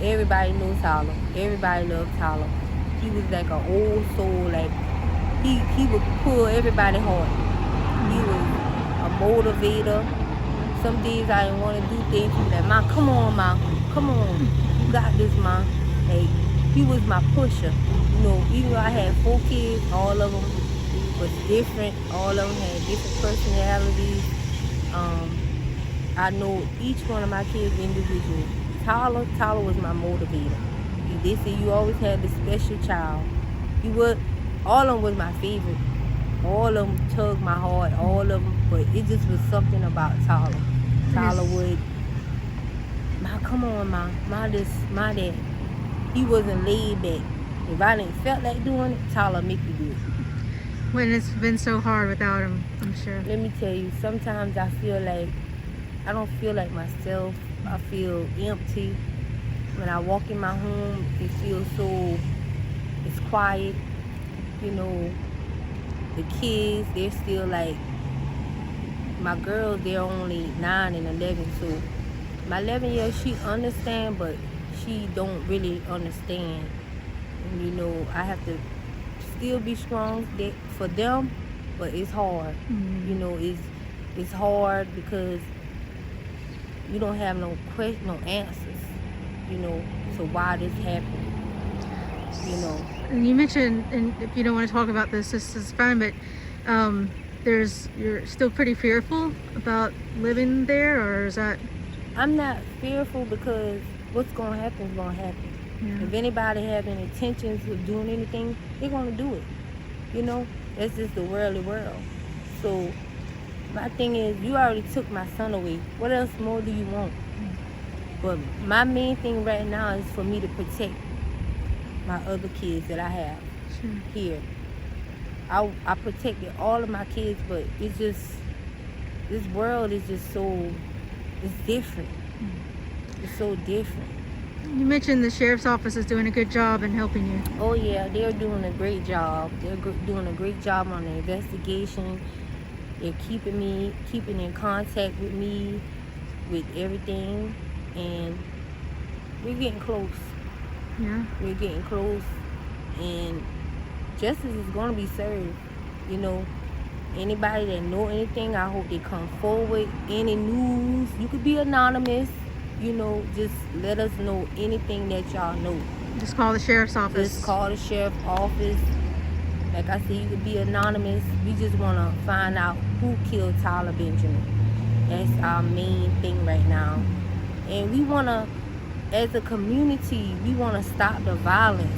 Everybody knows Tyler. Everybody loves Tyler. He was like an old soul. Like he would pull everybody heart. He was a motivator. Some days I didn't want to do things. He was like, "Ma, come on, Ma, come on, you got this, Ma." Like he was my pusher. You know, even though I had 4 kids, all of them was different. All of them had different personalities. I know each one of my kids individually. Tyler was my motivator. They say you always had the special child. He would, all of them was my favorite. All of them tugged my heart, all of them, but it just was something about Tyler. Tyler would, "Ma, come on, Ma this, Ma that." He wasn't laid back. If I didn't felt like doing it, Tyler make me do it. When it's been so hard without him, I'm sure. Let me tell you, sometimes I feel like I don't feel like myself. I feel empty. When I walk in my home, it feels so, it's quiet. You know, the kids, they're still like, my girls, they're only 9 and 11. So my 11-year-old, she understand, but she don't really understand. And you know, I have to still be strong for them, but it's hard. Mm-hmm. You know, it's hard because you don't have no answers, you know, to why this happened, you know. And you mentioned, and if you don't want to talk about this is fine, but you're still pretty fearful about living there, or is that? I'm not fearful because what's gonna happen is gonna happen. Yeah. If anybody have any intentions of doing anything, they're gonna do it. You know, that's just the worldly world. So my thing is, you already took my son away. What else more do you want? But my main thing right now is for me to protect my other kids that I have here. I protected all of my kids, but it's just, this world is just so, it's different. It's so different. You mentioned the sheriff's office is doing a good job in helping you. Oh yeah, they're doing a great job. They're doing a great job on the investigation. They're keeping in contact with me, with everything, and we're getting close. Yeah. We're getting close, and justice is going to be served. You know, anybody that know anything, I hope they come forward. Any news, you could be anonymous. You know, just let us know anything that y'all know. Just call the sheriff's office. Just call the sheriff's office. Like I said, you could be anonymous. We just want to find out who killed Tyler Benjamin. That's our main thing right now. And we want to, as a community, we want to stop the violence.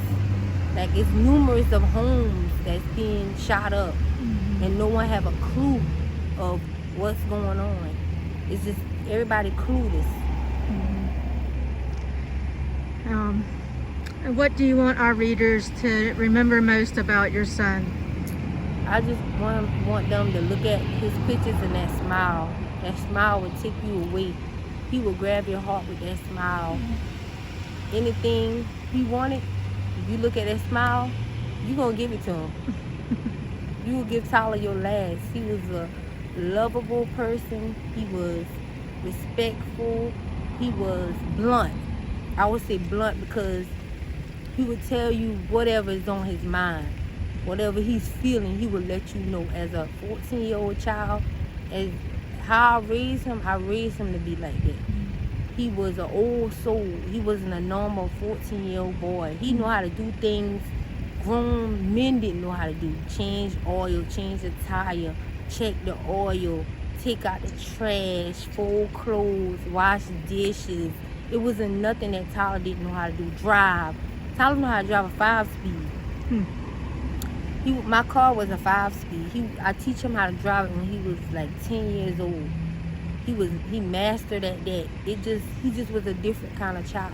Like, it's numerous of homes that's being shot up. Mm-hmm. And no one have a clue of what's going on. It's just everybody clueless. Mm-hmm. What do you want our readers to remember most about your son? I just want them to look at his pictures and that smile. That smile would take you away. He will grab your heart with that smile. Anything he wanted, if you look at that smile, you're going to give it to him. You will give Tyler your last. He was a lovable person. He was respectful. He was blunt. I would say blunt because he would tell you whatever is on his mind. Whatever he's feeling, he would let you know. As a 14-year-old child, as how I raised him to be like that. He was an old soul. He wasn't a normal 14-year-old boy. He knew how to do things grown men didn't know how to do. Change oil, change the tire, check the oil, take out the trash, fold clothes, wash dishes. It wasn't nothing that Tyler didn't know how to do. Drive. Tyler knew how to drive a 5-speed. My car was a 5-speed. I teach him how to drive it when he was like 10 years old. He mastered at that. He just was a different kind of child.